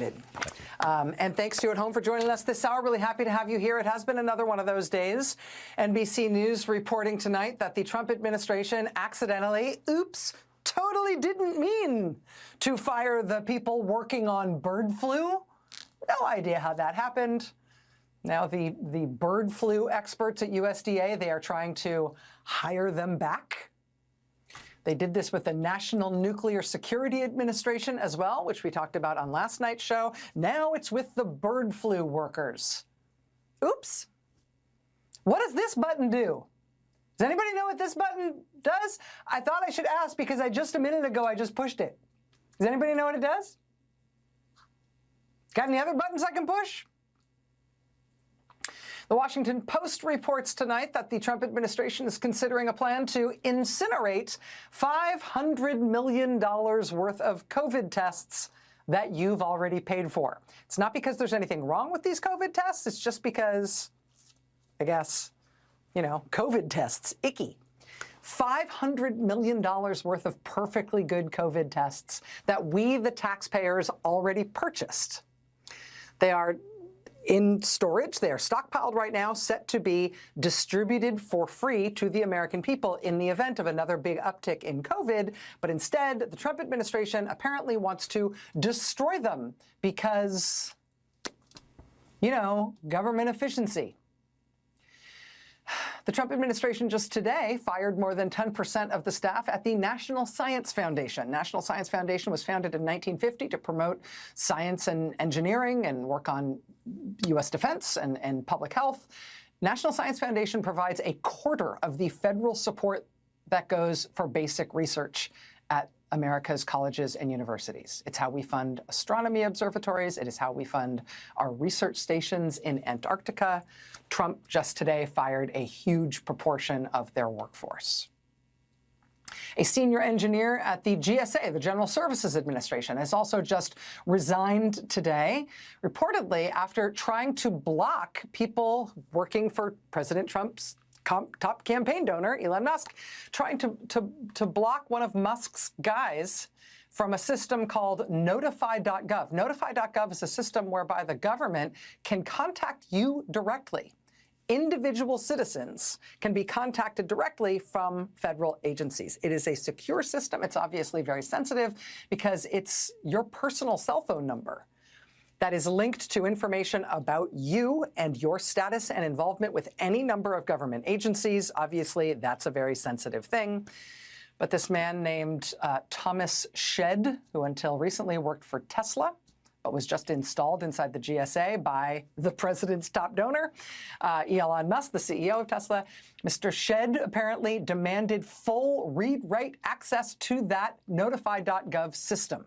David. And thanks to you at home for joining us this hour. Really happy to have you here. It has been another one of those days. NBC News reporting tonight that the Trump administration accidentally, totally didn't mean to fire the people working on bird flu. No idea how that happened. Now the bird flu experts at USDA, they are trying to hire them back. They did this with the National Nuclear Security Administration as well, which we talked about on last night's show. Now it's with the bird flu workers. Oops. What does this button do? Does anybody know what this button does? I thought I should ask because just a minute ago I just pushed it. Does anybody know what it does? Got any other buttons I can push? The Washington Post reports tonight that the Trump administration is considering a plan to incinerate $500 million worth of COVID tests that you've already paid for. It's not because there's anything wrong with these COVID tests. It's just because, I guess, COVID tests, icky. $500 million worth of perfectly good COVID tests that we, the taxpayers, already purchased. They are in storage. They are stockpiled right now, set to be distributed for free to the American people in the event of another big uptick in COVID. But instead, the Trump administration apparently wants to destroy them because, government efficiency. The Trump administration just today fired more than 10% of the staff at the National Science Foundation. National Science Foundation was founded in 1950 to promote science and engineering and work on U.S. defense and public health. National Science Foundation provides a quarter of the federal support that goes for basic research at America's colleges and universities. It's how we fund astronomy observatories. It is how we fund our research stations in Antarctica. Trump just today fired a huge proportion of their workforce. A senior engineer at the GSA, the General Services Administration, has also just resigned today, reportedly after trying to block people working for President Trump's top campaign donor, Elon Musk, trying to block one of Musk's guys from a system called Notify.gov. Notify.gov is a system whereby the government can contact you directly. Individual citizens can be contacted directly from federal agencies. It is a secure system. It's obviously very sensitive because it's your personal cell phone number that is linked to information about you and your status and involvement with any number of government agencies. Obviously, that's a very sensitive thing. But this man named Thomas Shedd, who until recently worked for Tesla, but was just installed inside the GSA by the president's top donor, Elon Musk, the CEO of Tesla. Mr. Shedd apparently demanded full read-write access to that Notify.gov system.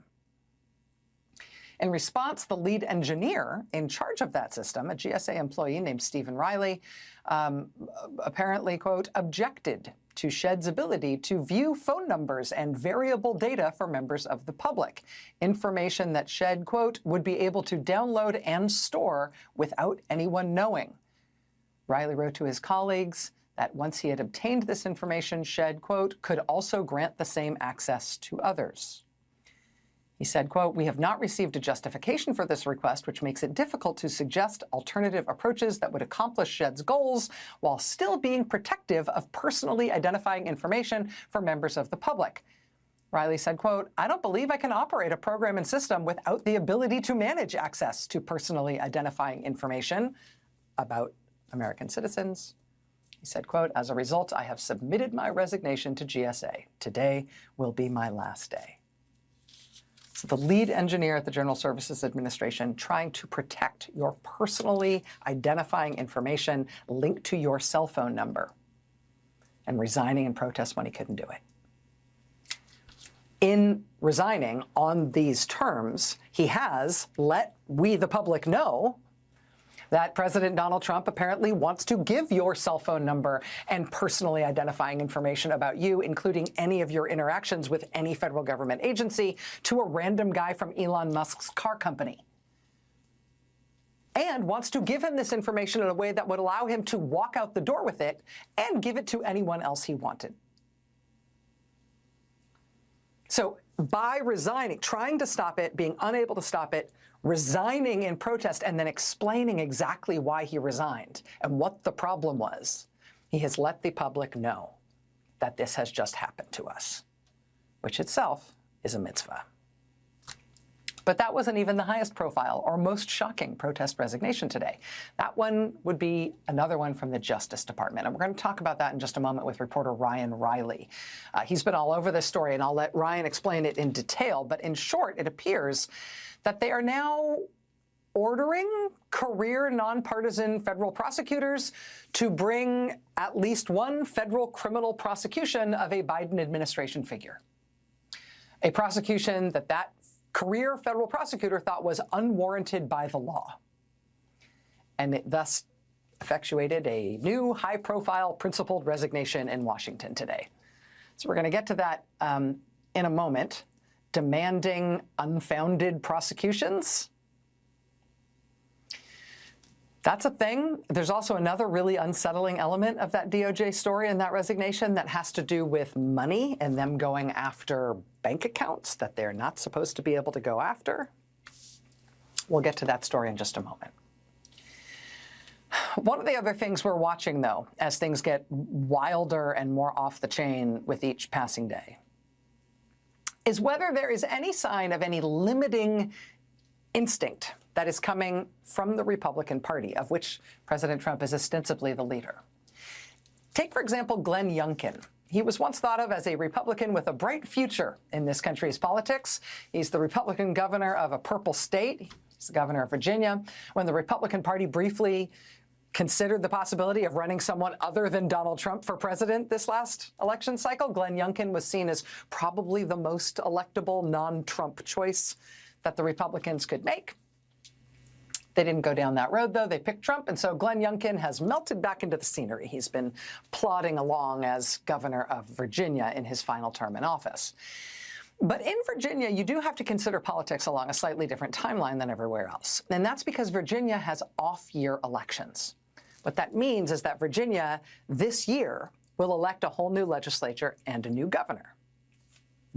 In response, the lead engineer in charge of that system, a GSA employee named Stephen Riley, apparently, quote, objected to Shedd's ability to view phone numbers and variable data for members of the public, information that Shedd, quote, would be able to download and store without anyone knowing. Riley wrote to his colleagues that once he had obtained this information, Shedd, quote, could also grant the same access to others. He said, quote, we have not received a justification for this request, which makes it difficult to suggest alternative approaches that would accomplish Shedd's goals while still being protective of personally identifying information for members of the public. Riley said, quote, I don't believe I can operate a program and system without the ability to manage access to personally identifying information about American citizens. He said, quote, as a result, I have submitted my resignation to GSA. Today will be my last day. So the lead engineer at the General Services Administration trying to protect your personally identifying information linked to your cell phone number and resigning in protest when he couldn't do it. In resigning on these terms, he has let we, the public, know that President Donald Trump apparently wants to give your cell phone number and personally identifying information about you, including any of your interactions with any federal government agency, to a random guy from Elon Musk's car company. And wants to give him this information in a way that would allow him to walk out the door with it and give it to anyone else he wanted. So by resigning, trying to stop it, being unable to stop it, resigning in protest and then explaining exactly why he resigned and what the problem was. He has let the public know that this has just happened to us, which itself is a mitzvah. But that wasn't even the highest profile or most shocking protest resignation today. That one would be another one from the Justice Department. And we're going to talk about that in just a moment with reporter Ryan Riley. He's been all over this story, and I'll let Ryan explain it in detail. But in short, it appears that they are now ordering career nonpartisan federal prosecutors to bring at least one federal criminal prosecution of a Biden administration figure. A prosecution that career federal prosecutor thought was unwarranted by the law. And it thus effectuated a new high-profile principled resignation in Washington today. So we're going to get to that in a moment. Demanding unfounded prosecutions. That's a thing. There's also another really unsettling element of that DOJ story and that resignation that has to do with money and them going after bank accounts that they're not supposed to be able to go after. We'll get to that story in just a moment. One of the other things we're watching, though, as things get wilder and more off the chain with each passing day, is whether there is any sign of any limiting instinct that is coming from the Republican Party, of which President Trump is ostensibly the leader. Take, for example, Glenn Youngkin. He was once thought of as a Republican with a bright future in this country's politics. He's the Republican governor of a purple state. He's the governor of Virginia. When the Republican Party briefly considered the possibility of running someone other than Donald Trump for president this last election cycle, Glenn Youngkin was seen as probably the most electable non-Trump choice that the Republicans could make. They didn't go down that road, though. They picked Trump, and so Glenn Youngkin has melted back into the scenery. He's been plodding along as governor of Virginia in his final term in office. But in Virginia, you do have to consider politics along a slightly different timeline than everywhere else. And that's because Virginia has off-year elections. What that means is that Virginia this year will elect a whole new legislature and a new governor.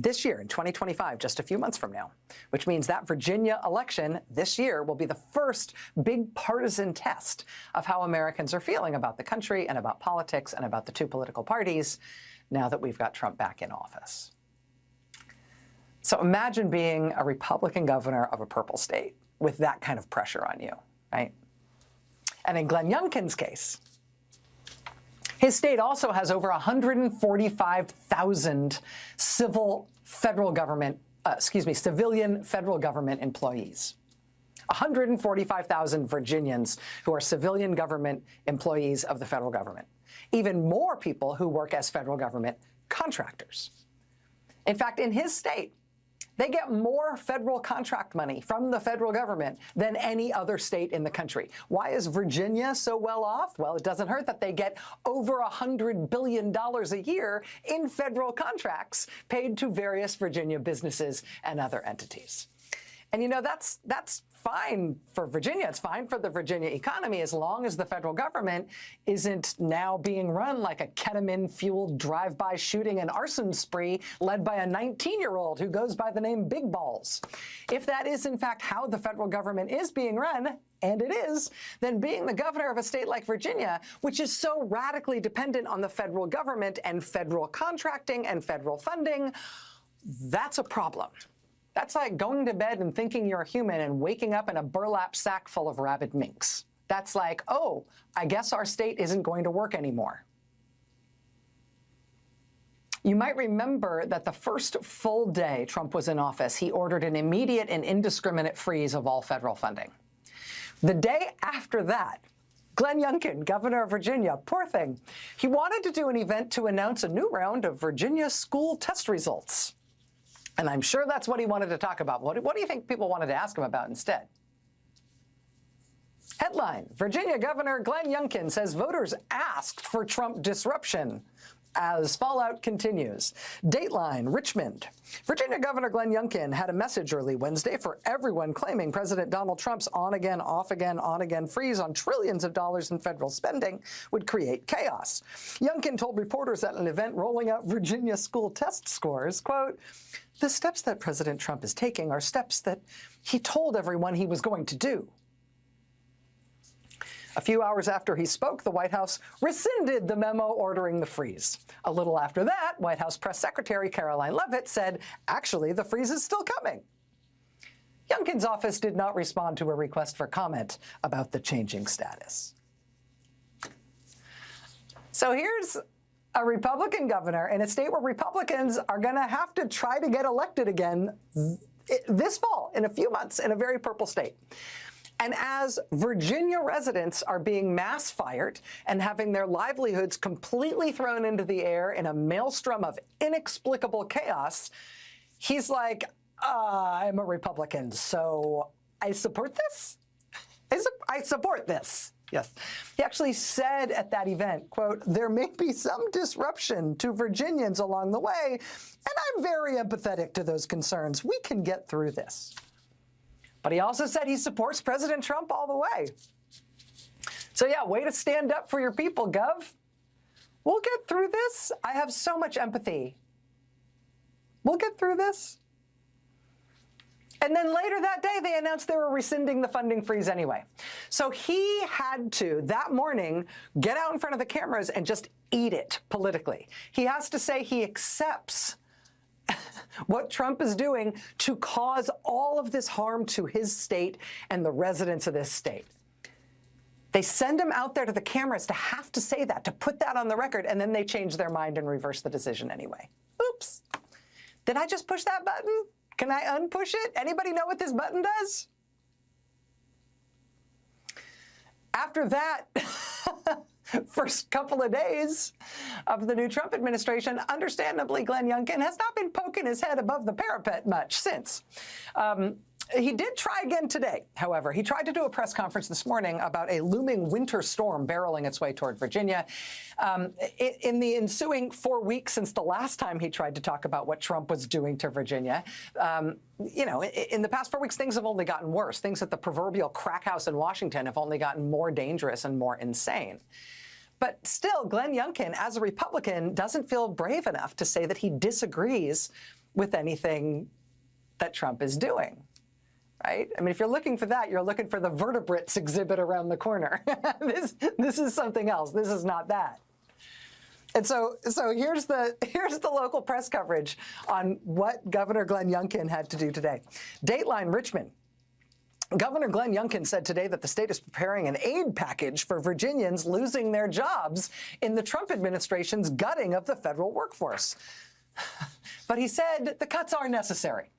This year, in 2025, just a few months from now, which means that Virginia election this year will be the first big partisan test of how Americans are feeling about the country and about politics and about the two political parties now that we've got Trump back in office. So imagine being a Republican governor of a purple state with that kind of pressure on you, right? And in Glenn Youngkin's case, his state also has over 145,000 civilian federal government employees. 145,000 Virginians who are civilian government employees of the federal government. Even more people who work as federal government contractors. In fact, in his state, they get more federal contract money from the federal government than any other state in the country. Why is Virginia so well off? Well, it doesn't hurt that they get over $100 billion a year in federal contracts paid to various Virginia businesses and other entities. And, you know, that's fine for Virginia. It's fine for the Virginia economy as long as the federal government isn't now being run like a ketamine-fueled drive-by shooting and arson spree led by a 19-year-old who goes by the name Big Balls. If that is, in fact, how the federal government is being run, and it is, then being the governor of a state like Virginia, which is so radically dependent on the federal government and federal contracting and federal funding, that's a problem. That's like going to bed and thinking you're a human and waking up in a burlap sack full of rabid minks. That's like, oh, I guess our state isn't going to work anymore. You might remember that the first full day Trump was in office, he ordered an immediate and indiscriminate freeze of all federal funding. The day after that, Glenn Youngkin, governor of Virginia, poor thing, he wanted to do an event to announce a new round of Virginia school test results. And I'm sure that's what he wanted to talk about. What do you think people wanted to ask him about instead? Headline, Virginia Governor Glenn Youngkin says voters asked for Trump disruption. as fallout continues. Dateline, Richmond. Virginia Governor Glenn Youngkin had a message early Wednesday for everyone claiming President Donald Trump's on-again, off-again, on-again freeze on trillions of dollars in federal spending would create chaos. Youngkin told reporters at an event rolling out Virginia school test scores, quote, "The steps that President Trump is taking are steps that he told everyone he was going to do." A few hours after he spoke, the White House rescinded the memo ordering the freeze. A little after that, White House Press Secretary Caroline Leavitt said, actually, the freeze is still coming. Youngkin's office did not respond to a request for comment about the changing status. So here's a Republican governor in a state where Republicans are going to have to try to get elected again this fall, in a few months, in a very purple state. And as Virginia residents are being mass fired and having their livelihoods completely thrown into the air in a maelstrom of inexplicable chaos, he's like, I'm a Republican, so I support this? I support this. Yes. He actually said at that event, quote, "There may be some disruption to Virginians along the way, and I'm very empathetic to those concerns. We can get through this." But he also said he supports President Trump all the way. So yeah, way to stand up for your people, Gov. We'll get through this. I have so much empathy. We'll get through this. And then later that day, they announced they were rescinding the funding freeze anyway. So he had to, that morning, get out in front of the cameras and just eat it politically. He has to say he accepts what Trump is doing to cause all of this harm to his state and the residents of this state. They send him out there to the cameras to have to say that, to put that on the record, and then they change their mind and reverse the decision anyway. Oops. Did I just push that button? Can I unpush it? Anybody know what this button does? After that, first couple of days of the new Trump administration, understandably, Glenn Youngkin has not been poking his head above the parapet much since. He did try again today, however. He tried to do a press conference this morning about a looming winter storm barreling its way toward Virginia. In the ensuing 4 weeks since the last time he tried to talk about what Trump was doing to Virginia, you know, in the past 4 weeks, things have only gotten worse. Things at the proverbial crack house in Washington have only gotten more dangerous and more insane. But still, Glenn Youngkin, as a Republican, doesn't feel brave enough to say that he disagrees with anything that Trump is doing. Right? I mean, if you're looking for that, you're looking for the vertebrates exhibit around the corner. This is something else. This is not that. And so here's the local press coverage on what Governor Glenn Youngkin had to do today. Dateline, Richmond. Governor Glenn Youngkin said today that the state is preparing an aid package for Virginians losing their jobs in the Trump administration's gutting of the federal workforce. But he said the cuts are necessary.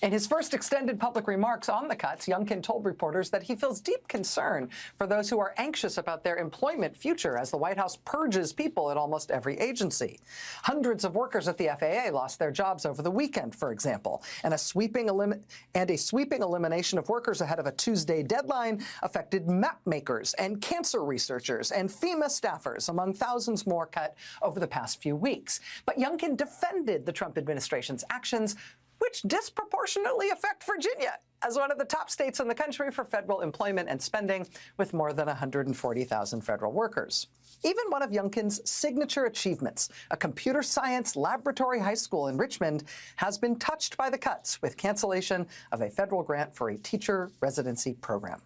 In his first extended public remarks on the cuts, Youngkin told reporters that he feels deep concern for those who are anxious about their employment future as the White House purges people at almost every agency. Hundreds of workers at the FAA lost their jobs over the weekend, for example, and a sweeping elimination of workers ahead of a Tuesday deadline affected map makers and cancer researchers and FEMA staffers, among thousands more cut over the past few weeks. But Youngkin defended the Trump administration's actions, which disproportionately affect Virginia as one of the top states in the country for federal employment and spending, with more than 140,000 federal workers. Even one of Youngkin's signature achievements, a computer science laboratory high school in Richmond, has been touched by the cuts with cancellation of a federal grant for a teacher residency program.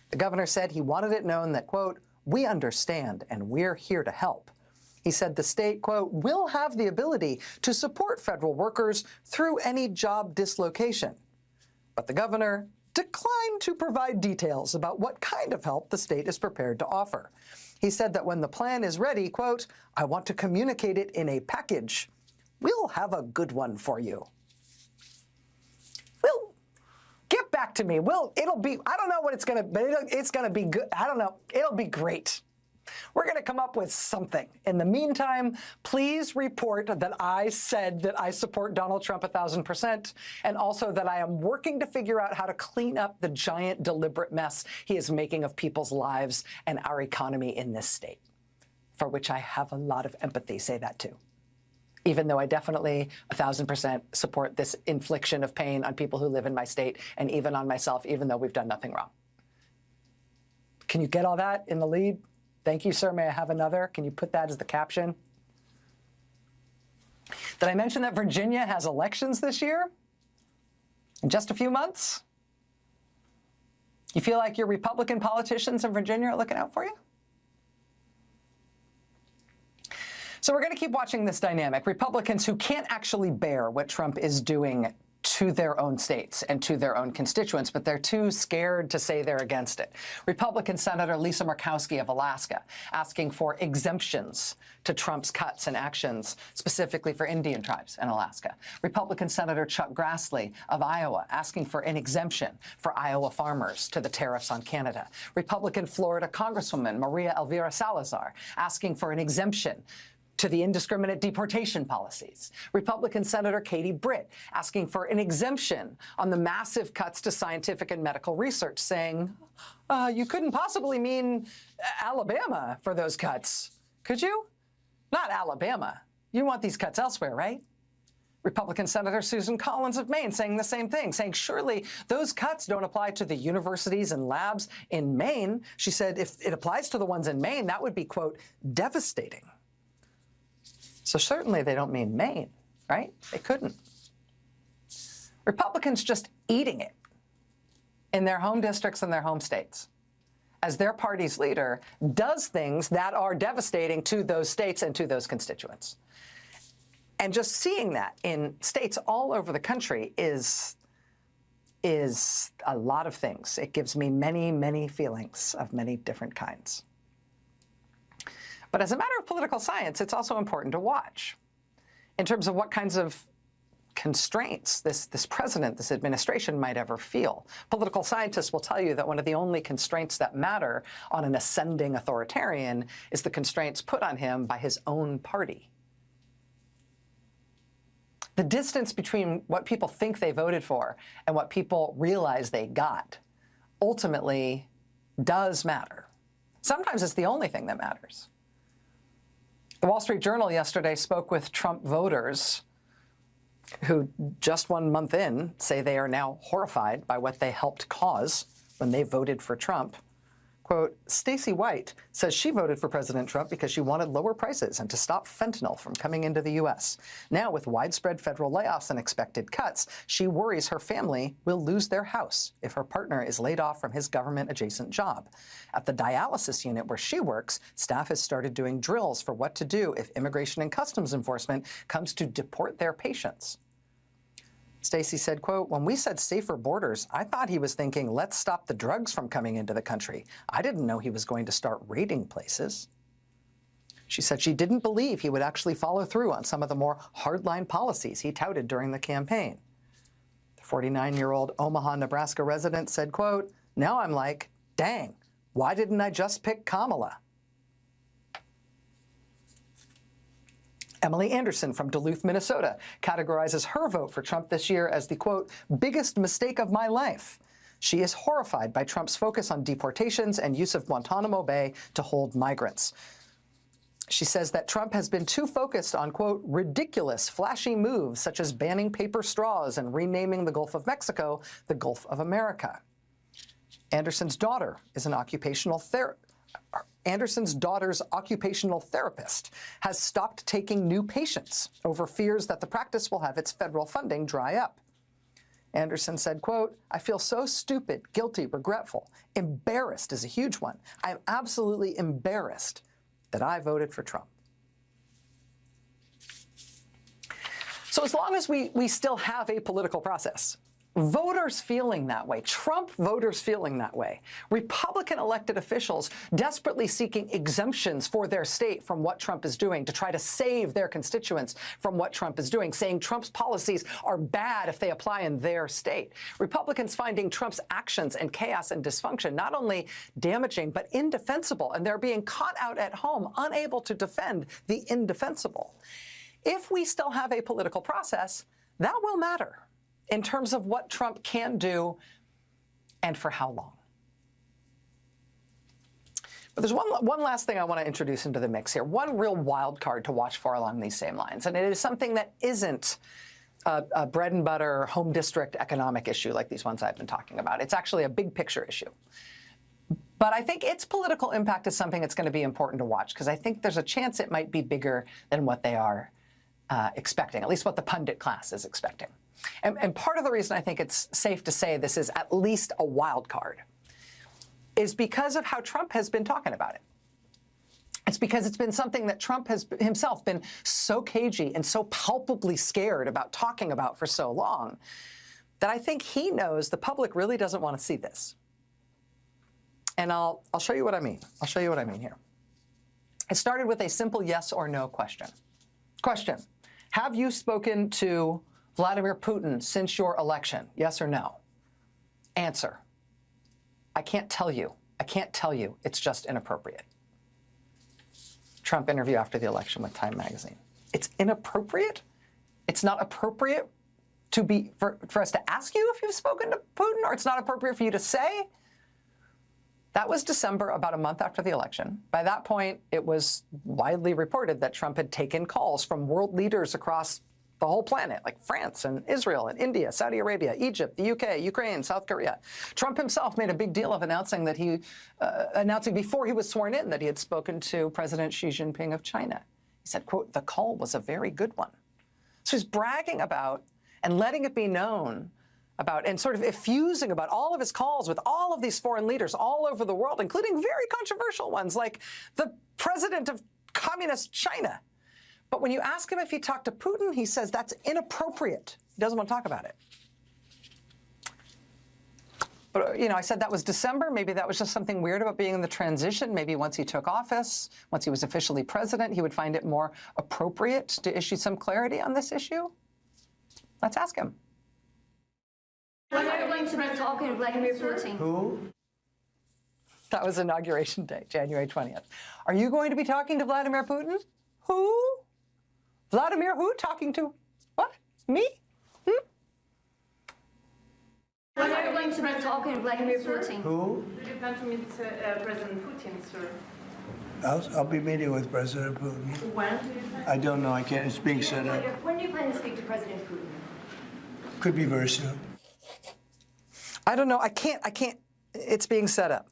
The governor said he wanted it known that, quote, "We understand and we're here to help." He said the state, quote, "will have the ability to support federal workers through any job dislocation." But the governor declined to provide details about what kind of help the state is prepared to offer. He said that when the plan is ready, quote, "I want to communicate it in a package. We'll have a good one for you." We'll get back to me. It'll be, I don't know what it's going to be. It's going to be good. I don't know. It'll be great. We're going to come up with something. In the meantime, please report that I said that I support Donald Trump 1,000%, and also that I am working to figure out how to clean up the giant deliberate mess he is making of people's lives and our economy in this state. for which I have a lot of empathy, say that too. Even though I definitely 1,000% support this infliction of pain on people who live in my state and even on myself, even though we've done nothing wrong. Can you get all that in the lead? Thank you, sir. May I have another? Can you put that as the caption? Did I mention that Virginia has elections this year? In just a few months? You feel like your Republican politicians in Virginia are looking out for you? So we're going to keep watching this dynamic. Republicans who can't actually bear what Trump is doing to their own states and to their own constituents, but they're too scared to say they're against it. Republican Senator Lisa Murkowski of Alaska asking for exemptions to Trump's cuts and actions, specifically for Indian tribes in Alaska. Republican Senator Chuck Grassley of Iowa asking for an exemption for Iowa farmers to the tariffs on Canada. Republican Florida Congresswoman Maria Elvira Salazar asking for an exemption to the indiscriminate deportation policies. Republican Senator Katie Britt asking for an exemption on the massive cuts to scientific and medical research, saying, you couldn't possibly mean Alabama for those cuts, could you? Not Alabama. You want these cuts elsewhere, right? Republican Senator Susan Collins of Maine saying the same thing, saying surely those cuts don't apply to the universities and labs in Maine. She said if it applies to the ones in Maine, that would be, quote, devastating. So certainly they don't mean Maine, right? They couldn't. Republicans just eating it in their home districts and their home states as their party's leader does things that are devastating to those states and to those constituents. And just seeing that in states all over the country is a lot of things. It gives me many, many feelings of many different kinds. But as a matter of political science, it's also important to watch in terms of what kinds of constraints this president, this administration might ever feel. Political scientists will tell you that one of the only constraints that matter on an ascending authoritarian is the constraints put on him by his own party. The distance between what people think they voted for and what people realize they got ultimately does matter. Sometimes it's the only thing that matters. The Wall Street Journal yesterday spoke with Trump voters who just 1 month in say they are now horrified by what they helped cause when they voted for Trump. Quote, Stacey White says she voted for President Trump because she wanted lower prices and to stop fentanyl from coming into the U.S. Now, with widespread federal layoffs and expected cuts, she worries her family will lose their house if her partner is laid off from his government-adjacent job. At the dialysis unit where she works, staff has started doing drills for what to do if Immigration and Customs Enforcement comes to deport their patients. Stacey said, quote, when we said safer borders, I thought he was thinking, let's stop the drugs from coming into the country. I didn't know he was going to start raiding places. She said she didn't believe he would actually follow through on some of the more hardline policies he touted during the campaign. The 49-year-old Omaha, Nebraska resident said, quote, now I'm like, dang, why didn't I just pick Kamala? Emily Anderson from Duluth, Minnesota, categorizes her vote for Trump this year as the, quote, biggest mistake of my life. She is horrified by Trump's focus on deportations and use of Guantanamo Bay to hold migrants. She says that Trump has been too focused on, quote, ridiculous, flashy moves such as banning paper straws and renaming the Gulf of Mexico the Gulf of America. Anderson's daughter is an Anderson's daughter's occupational therapist has stopped taking new patients over fears that the practice will have its federal funding dry up. Anderson said, quote, I feel so stupid, guilty, regretful. Embarrassed is a huge one. I'm absolutely embarrassed that I voted for Trump. So as long as we still have a political process, voters feeling that way, Trump voters feeling that way, Republican elected officials desperately seeking exemptions for their state from what Trump is doing to try to save their constituents from what Trump is doing, saying Trump's policies are bad if they apply in their state. Republicans finding Trump's actions and chaos and dysfunction not only damaging but indefensible, and they're being caught out at home, unable to defend the indefensible. If we still have a political process, that will matter in terms of what Trump can do and for how long. But there's one last thing I want to introduce into the mix here, one real wild card to watch for along these same lines, and it is something that isn't a bread and butter home district economic issue like these ones I've been talking about. It's actually a big picture issue. But I think its political impact is something that's going to be important to watch, because I think there's a chance it might be bigger than what they are expecting, at least what the pundit class is expecting. And part of the reason I think it's safe to say this is at least a wild card is because of how Trump has been talking about it. It's because it's been something that Trump has himself been so cagey and so palpably scared about talking about for so long that I think he knows the public really doesn't want to see this. And I'll show you what I mean. I'll show you what I mean here. It started with a simple yes or no question. Question: have you spoken to Vladimir Putin since your election? Yes or no? Answer: I can't tell you. I can't tell you. It's just inappropriate. Trump interview after the election with Time magazine. It's inappropriate? It's not appropriate for us to ask you if you've spoken to Putin, or it's not appropriate for you to say? That was December, about a month after the election. By that point, it was widely reported that Trump had taken calls from world leaders across the whole planet, like France and Israel and India, Saudi Arabia, Egypt, the UK, Ukraine, South Korea. Trump himself made a big deal of announcing that announcing before he was sworn in that he had spoken to President Xi Jinping of China. He said, quote, "The call was a very good one." So he's bragging about and letting it be known about and sort of effusing about all of his calls with all of these foreign leaders all over the world, including very controversial ones like the president of communist China. But when you ask him if he talked to Putin, he says that's inappropriate. He doesn't want to talk about it. But, you know, I said that was December. Maybe that was just something weird about being in the transition. Maybe once he took office, once he was officially president, he would find it more appropriate to issue some clarity on this issue. Let's ask him. When are you going to be talking to Vladimir Putin? Who? That was Inauguration Day, January 20th. Are you going to be talking to Vladimir Putin? Who? Vladimir who? Talking to what? Me? When are you going to be talking to Vladimir Putin? Who? Do you plan to meet President Putin, sir? I'll be meeting with President Putin. When do you plan? I don't know. I can't. It's being set up. When do you plan to speak to President Putin? Could be very soon. I don't know. I can't. It's being set up.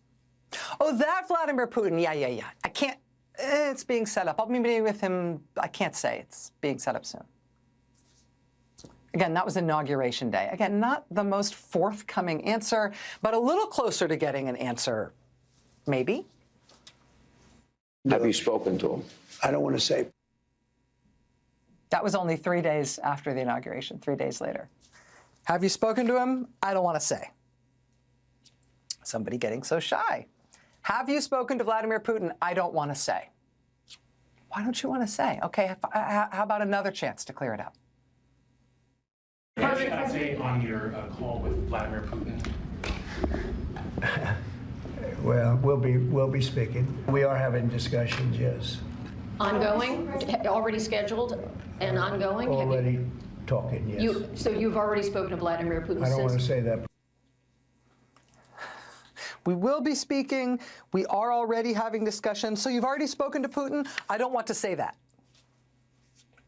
Oh, that Vladimir Putin. Yeah. I can't. It's being set up. I'll be meeting with him. I can't say. It's being set up soon. Again, that was Inauguration Day. Again, not the most forthcoming answer, but a little closer to getting an answer, maybe. Have you spoken to him? I don't want to say. That was only 3 days after the inauguration, 3 days later. Have you spoken to him? I don't want to say. Somebody getting so shy. Have you spoken to Vladimir Putin? I don't want to say. Why don't you want to say? Okay, how about another chance to clear it up? What's an update on your call with Vladimir Putin? Well, we'll be speaking. We are having discussions. Yes. Ongoing, already scheduled, and ongoing. Already talking. Yes. So you've already spoken to Vladimir Putin. I don't want to say that. We will be speaking. We are already having discussions. So you've already spoken to Putin. I don't want to say that.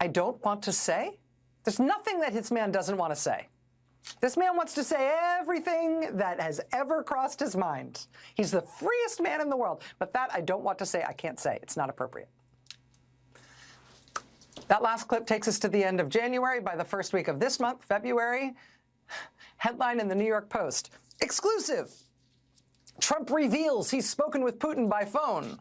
I don't want to say? There's nothing that this man doesn't want to say. This man wants to say everything that has ever crossed his mind. He's the freest man in the world. But that I don't want to say. I can't say. It's not appropriate. That last clip takes us to the end of January. By the first week of this month, February, headline in the New York Post: exclusive. Trump reveals he's spoken with Putin by phone.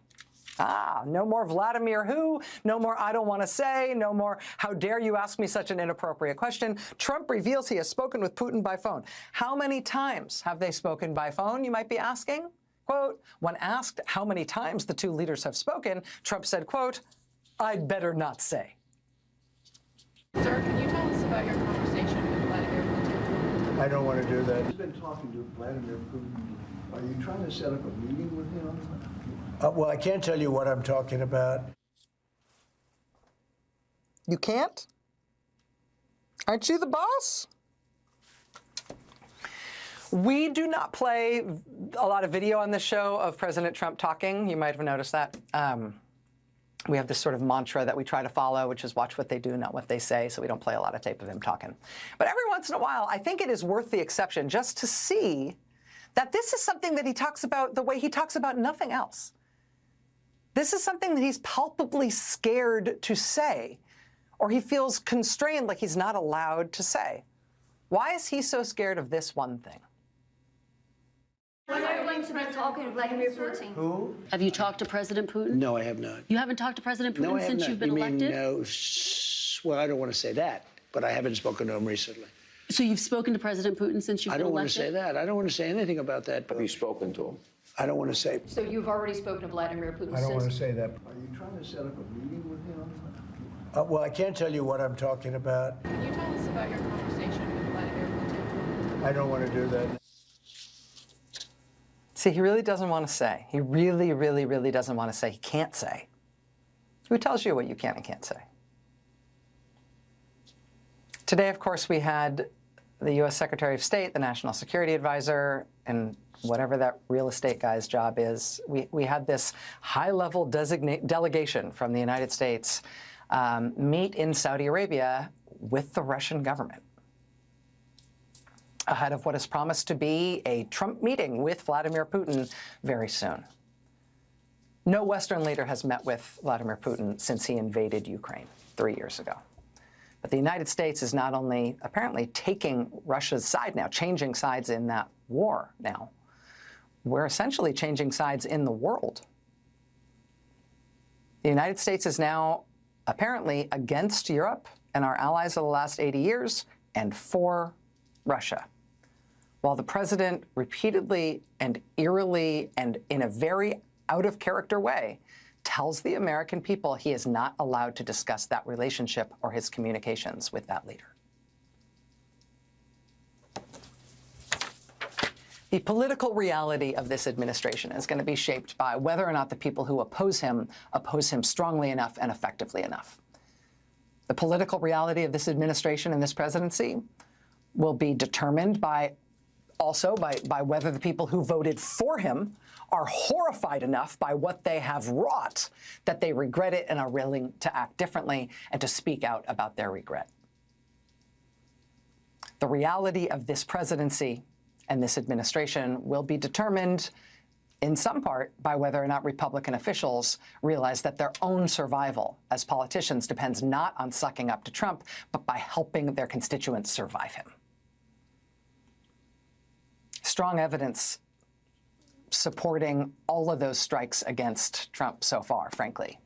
No more Vladimir who, no more I don't want to say, no more how dare you ask me such an inappropriate question. Trump reveals he has spoken with Putin by phone. How many times have they spoken by phone, you might be asking? Quote, when asked how many times the two leaders have spoken, Trump said, quote, I'd better not say. Sir, can you tell us about your conversation with Vladimir Putin? I don't want to do that. I've been talking to Vladimir Putin. Are you trying to set up a meeting with him? Well, I can't tell you what I'm talking about. You can't? Aren't you the boss? We do not play a lot of video on this show of President Trump talking. You might have noticed that. We have this sort of mantra that we try to follow, which is watch what they do, not what they say, so we don't play a lot of tape of him talking. But every once in a while, I think it is worth the exception just to see that this is something that he talks about the way he talks about nothing else. This is something that he's palpably scared to say, or he feels constrained like he's not allowed to say. Why is he so scared of this one thing? When are you going to be talking to Vladimir Putin? Who? Have you talked to President Putin? No, I have not. You haven't talked to President Putin No, I have since not. you've been You mean, elected? no, well, I don't want to say that, but I haven't spoken to him recently. So you've spoken to President Putin since you've I been don't want elected? to say that. I don't want to say anything about that. Have you spoken to him? I don't want to say. So you've already spoken to Vladimir Putin I don't want to since... say that. Are you trying to set up a meeting with him? Well, I can't tell you what I'm talking about. Can you tell us about your conversation with Vladimir Putin? I don't want to do that. See, he really doesn't want to say. He really, really, really doesn't want to say. He can't say. Who tells you what you can and can't say? Today, of course, we had the U.S. Secretary of State, the National Security Advisor, and whatever that real estate guy's job is. We had this high-level delegation from the United States meet in Saudi Arabia with the Russian government ahead of what is promised to be a Trump meeting with Vladimir Putin very soon. No Western leader has met with Vladimir Putin since he invaded Ukraine 3 years ago. But the United States is not only apparently taking Russia's side now, changing sides in that war now, we're essentially changing sides in the world. The United States is now apparently against Europe and our allies of the last 80 years and for Russia. While the president repeatedly and eerily and in a very out-of-character way tells the American people he is not allowed to discuss that relationship or his communications with that leader. The political reality of this administration is going to be shaped by whether or not the people who oppose him strongly enough and effectively enough. The political reality of this administration and this presidency will be determined by whether the people who voted for him are horrified enough by what they have wrought that they regret it and are willing to act differently and to speak out about their regret. The reality of this presidency and this administration will be determined in some part by whether or not Republican officials realize that their own survival as politicians depends not on sucking up to Trump, but by helping their constituents survive him. Strong evidence supporting all of those strikes against Trump so far, frankly.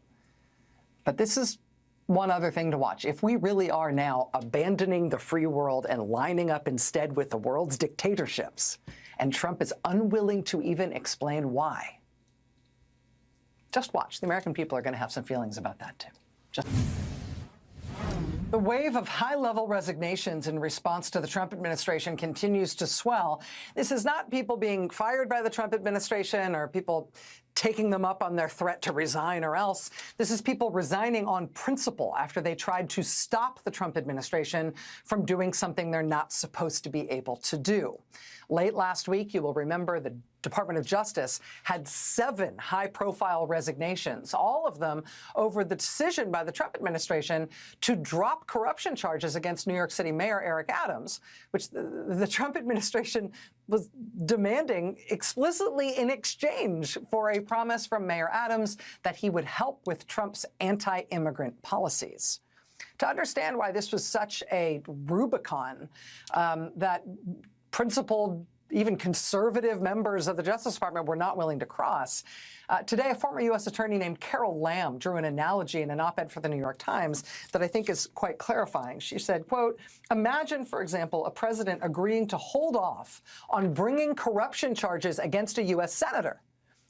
But this is one other thing to watch. If we really are now abandoning the free world and lining up instead with the world's dictatorships, and Trump is unwilling to even explain why, just watch. The American people are going to have some feelings about that, too. Just... The wave of high-level resignations in response to the Trump administration continues to swell. This is not people being fired by the Trump administration or people taking them up on their threat to resign or else. This is people resigning on principle after they tried to stop the Trump administration from doing something they're not supposed to be able to do. Late last week, you will remember the Department of Justice had 7 high-profile resignations, all of them over the decision by the Trump administration to drop corruption charges against New York City Mayor Eric Adams, which the Trump administration was demanding explicitly in exchange for a promise from Mayor Adams that he would help with Trump's anti-immigrant policies. To understand why this was such a Rubicon that principled, even conservative members of the Justice Department were not willing to cross. Today, a former U.S. attorney named Carol Lamb drew an analogy in an op-ed for the New York Times that I think is quite clarifying. She said, quote, imagine, for example, a president agreeing to hold off on bringing corruption charges against a U.S. senator,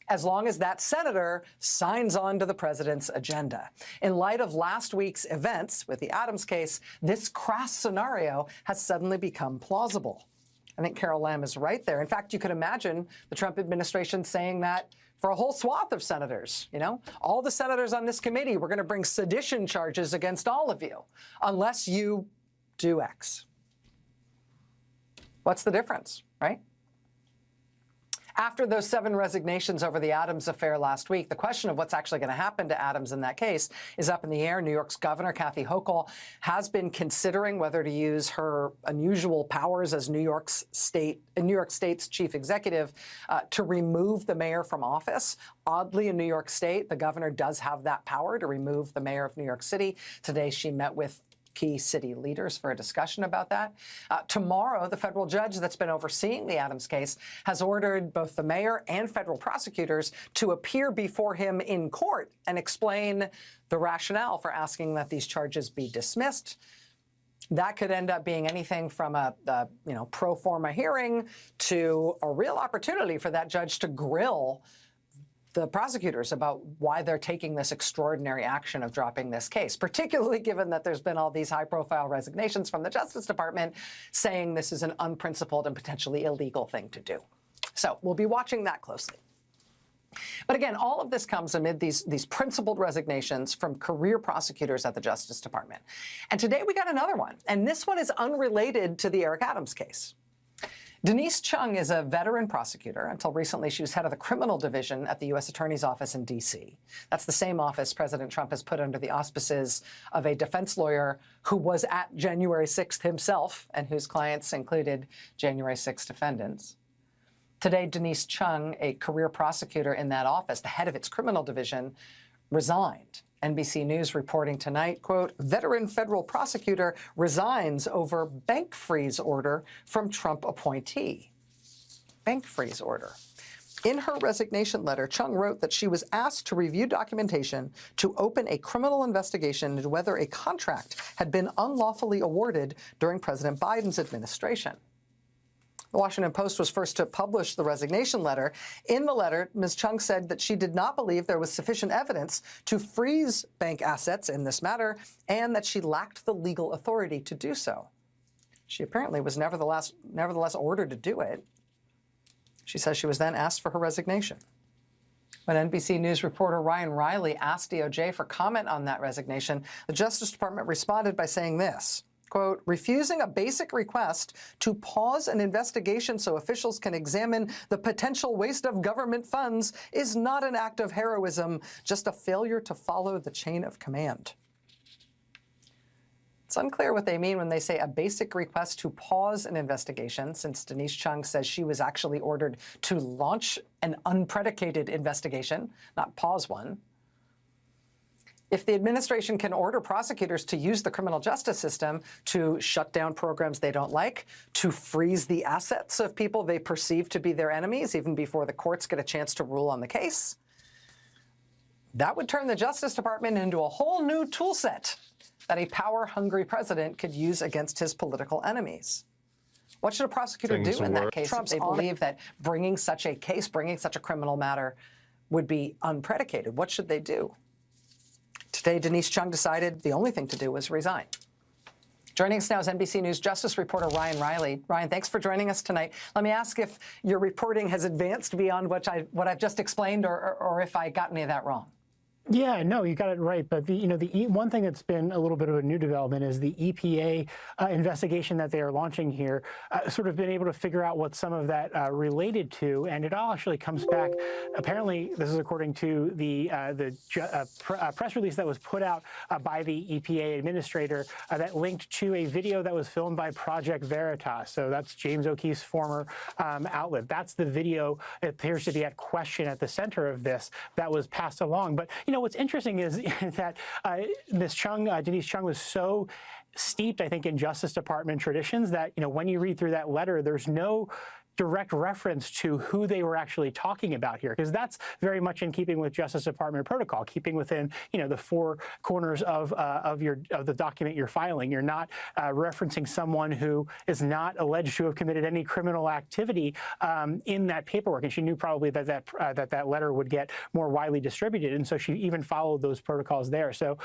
as long as that senator signs on to the president's agenda. In light of last week's events with the Adams case, this crass scenario has suddenly become plausible. I think Carol Lamb is right there. In fact, you could imagine the Trump administration saying that for a whole swath of senators. You know, all the senators on this committee, we're going to bring sedition charges against all of you unless you do X. What's the difference, right? After those 7 resignations over the Adams affair last week, the question of what's actually going to happen to Adams in that case is up in the air. New York's Governor Kathy Hochul has been considering whether to use her unusual powers as New York State's chief executive to remove the mayor from office. Oddly, in New York State, the governor does have that power to remove the mayor of New York City. Today, she met with key city leaders for a discussion about that. Tomorrow, the federal judge that's been overseeing the Adams case has ordered both the mayor and federal prosecutors to appear before him in court and explain the rationale for asking that these charges be dismissed. That could end up being anything from a pro forma hearing to a real opportunity for that judge to grill the prosecutors about why they're taking this extraordinary action of dropping this case, particularly given that there's been all these high-profile resignations from the Justice Department saying this is an unprincipled and potentially illegal thing to do. So we'll be watching that closely. But again, all of this comes amid these principled resignations from career prosecutors at the Justice Department. And today we got another one, and this one is unrelated to the Eric Adams case. Denise Chung is a veteran prosecutor. Until recently, she was head of the criminal division at the U.S. Attorney's Office in D.C. That's the same office President Trump has put under the auspices of a defense lawyer who was at January 6th himself and whose clients included January 6th defendants. Today, Denise Chung, a career prosecutor in that office, the head of its criminal division, resigned. NBC News reporting tonight, quote, veteran federal prosecutor resigns over bank freeze order from Trump appointee. Bank freeze order. In her resignation letter, Chung wrote that she was asked to review documentation to open a criminal investigation into whether a contract had been unlawfully awarded during President Biden's administration. The Washington Post was first to publish the resignation letter. In the letter, Ms. Chung said that she did not believe there was sufficient evidence to freeze bank assets in this matter and that she lacked the legal authority to do so. She apparently was nevertheless ordered to do it. She says she was then asked for her resignation. When NBC News reporter Ryan Riley asked DOJ for comment on that resignation, the Justice Department responded by saying this. Quote, refusing a basic request to pause an investigation so officials can examine the potential waste of government funds is not an act of heroism, just a failure to follow the chain of command. It's unclear what they mean when they say a basic request to pause an investigation, since Denise Chung says she was actually ordered to launch an unpredicated investigation, not pause one. If the administration can order prosecutors to use the criminal justice system to shut down programs they don't like, to freeze the assets of people they perceive to be their enemies, even before the courts get a chance to rule on the case, that would turn the Justice Department into a whole new tool set that a power-hungry president could use against his political enemies. What should a prosecutor do in that case if they believe that bringing such a case, bringing such a criminal matter would be unpredicated? What should they do? Today, Denise Chung decided the only thing to do was resign. Joining us now is NBC News Justice reporter Ryan Riley. Ryan, thanks for joining us tonight. Let me ask if your reporting has advanced beyond what I've just explained, or if I got any of that wrong. Yeah, no, you got it right. But the one thing that's been a little bit of a new development is the EPA investigation that they are launching here. Sort of been able to figure out what some of that related to, and it all actually comes back. Apparently, this is according to the press release that was put out by the EPA administrator that linked to a video that was filmed by Project Veritas. So that's James O'Keefe's former outlet. That's the video. It appears to be at question at the center of this that was passed along. But what's interesting is that Ms. Chung, Denise Chung, was so steeped, I think, in Justice Department traditions that, when you read through that letter, there's no direct reference to who they were actually talking about here, because that's very much in keeping with Justice Department protocol, keeping within the four corners of the document you're filing. You're not referencing someone who is not alleged to have committed any criminal activity in that paperwork, and she knew probably that letter would get more widely distributed, and so she even followed those protocols there. So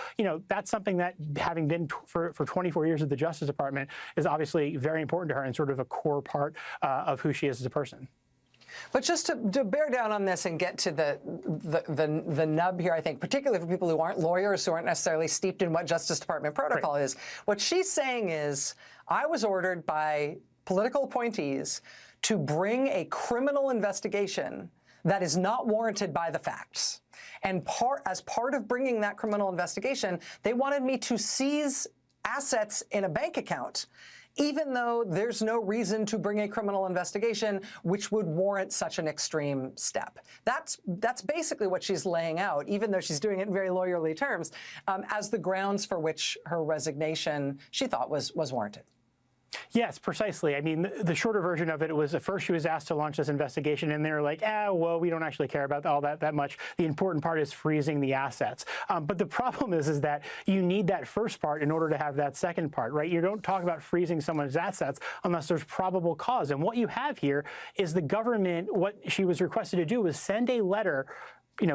that's something that, having been for 24 years at the Justice Department, is obviously very important to her and sort of a core part of who she is as a person. But just to bear down on this and get to the nub here, I think, particularly for people who aren't lawyers, who aren't necessarily steeped in what Justice Department protocol is, what she's saying is, I was ordered by political appointees to bring a criminal investigation that is not warranted by the facts. And as part of bringing that criminal investigation, they wanted me to seize assets in a bank account, even though there's no reason to bring a criminal investigation which would warrant such an extreme step. That's basically what she's laying out, even though she's doing it in very lawyerly terms, as the grounds for which her resignation, she thought, was warranted. Yes, precisely. I mean, the shorter version of it was at first she was asked to launch this investigation, and they were like, well, we don't actually care about all that much. The important part is freezing the assets. But the problem is that you need that first part in order to have that second part, right? You don't talk about freezing someone's assets unless there's probable cause. And what you have here is the government, what she was requested to do was send a letter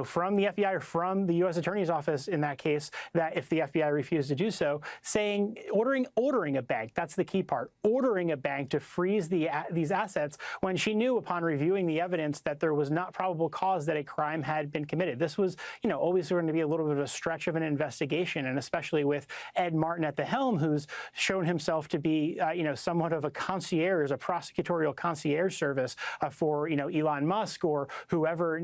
from the FBI or from the U.S. Attorney's Office in that case, that if the FBI refused to do so, saying, ordering a bank, that's the key part, ordering a bank to freeze these assets when she knew upon reviewing the evidence that there was not probable cause that a crime had been committed. This was, always going to be a little bit of a stretch of an investigation, and especially with Ed Martin at the helm, who's shown himself to be, somewhat of a concierge, a prosecutorial concierge service for, Elon Musk or whoever,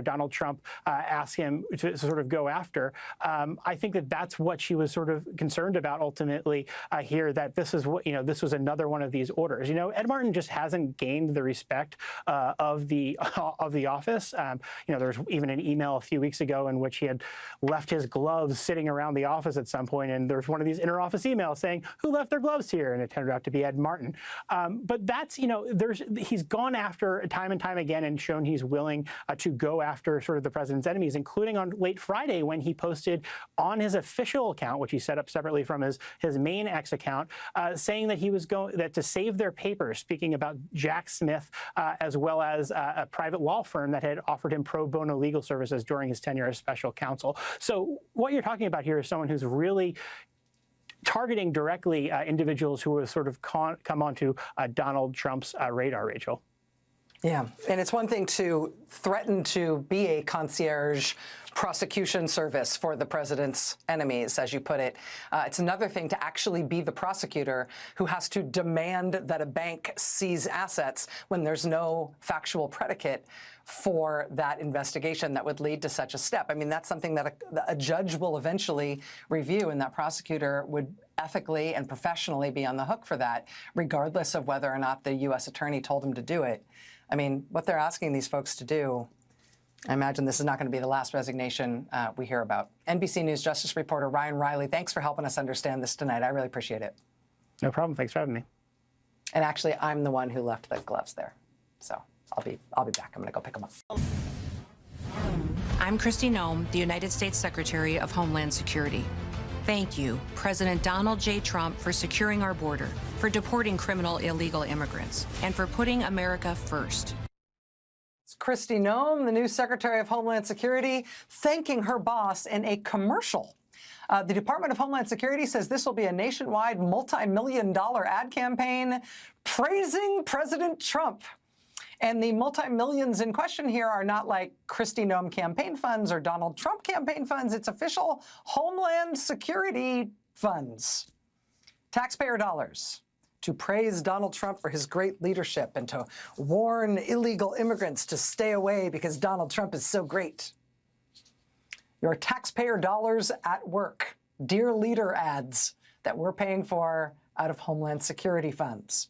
Donald Trump ask him to sort of go after. I think that's what she was sort of concerned about ultimately here, that this is what, this was another one of these orders. Ed Martin just hasn't gained the respect of the office. There was even an email a few weeks ago in which he had left his gloves sitting around the office at some point, and there was one of these inter-office emails saying, who left their gloves here? And it turned out to be Ed Martin. But that's, he's gone after time and time again and shown he's willing to go after sort of the president's enemies, including on late Friday when he posted on his official account, which he set up separately from his main X account, saying that he was to save their papers, speaking about Jack Smith, as well as a private law firm that had offered him pro bono legal services during his tenure as special counsel. So what you're talking about here is someone who's really targeting directly individuals who have sort of come onto Donald Trump's radar, Rachel. Yeah, and it's one thing to threaten to be a concierge prosecution service for the president's enemies, as you put it. It's another thing to actually be the prosecutor who has to demand that a bank seize assets when there's no factual predicate for that investigation that would lead to such a step. I mean, that's something that a judge will eventually review, and that prosecutor would ethically and professionally be on the hook for that, regardless of whether or not the U.S. attorney told him to do it. I mean, what they're asking these folks to do, I imagine this is not going to be the last resignation we hear about. NBC News Justice reporter Ryan Riley, thanks for helping us understand this tonight. I really appreciate it. No problem. Thanks for having me. And actually, I'm the one who left the gloves there. So I'll be back. I'm going to go pick them up. I'm Kristi Noem, the United States Secretary of Homeland Security. Thank you, President Donald J. Trump, for securing our border, for deporting criminal illegal immigrants, and for putting America first. It's Kristi Noem, the new Secretary of Homeland Security, thanking her boss in a commercial. The Department of Homeland Security says this will be a nationwide multi-million-dollar ad campaign praising President Trump. And the multi-millions in question here are not like Kristi Noem campaign funds or Donald Trump campaign funds. It's official Homeland Security funds, taxpayer dollars, to praise Donald Trump for his great leadership and to warn illegal immigrants to stay away because Donald Trump is so great. Your taxpayer dollars at work, dear leader ads that we're paying for out of Homeland Security funds.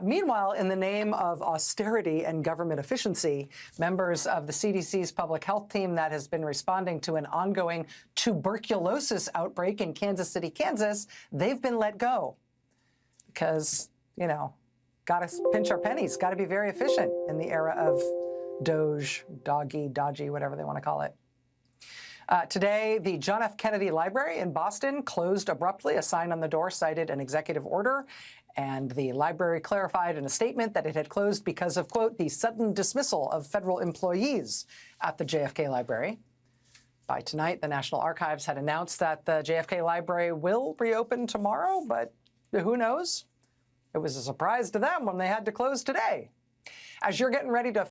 Meanwhile, in the name of austerity and government efficiency, members of the CDC's public health team that has been responding to an ongoing tuberculosis outbreak in Kansas City, Kansas, they've been let go because, got to pinch our pennies, got to be very efficient in the era of Doge, dodgy, whatever they want to call it. Today, the John F. Kennedy Library in Boston closed abruptly. A sign on the door cited an executive order, and the library clarified in a statement that it had closed because of, quote, the sudden dismissal of federal employees at the JFK Library. By tonight, the National Archives had announced that the JFK Library will reopen tomorrow, but who knows? It was a surprise to them when they had to close today. As you're getting ready to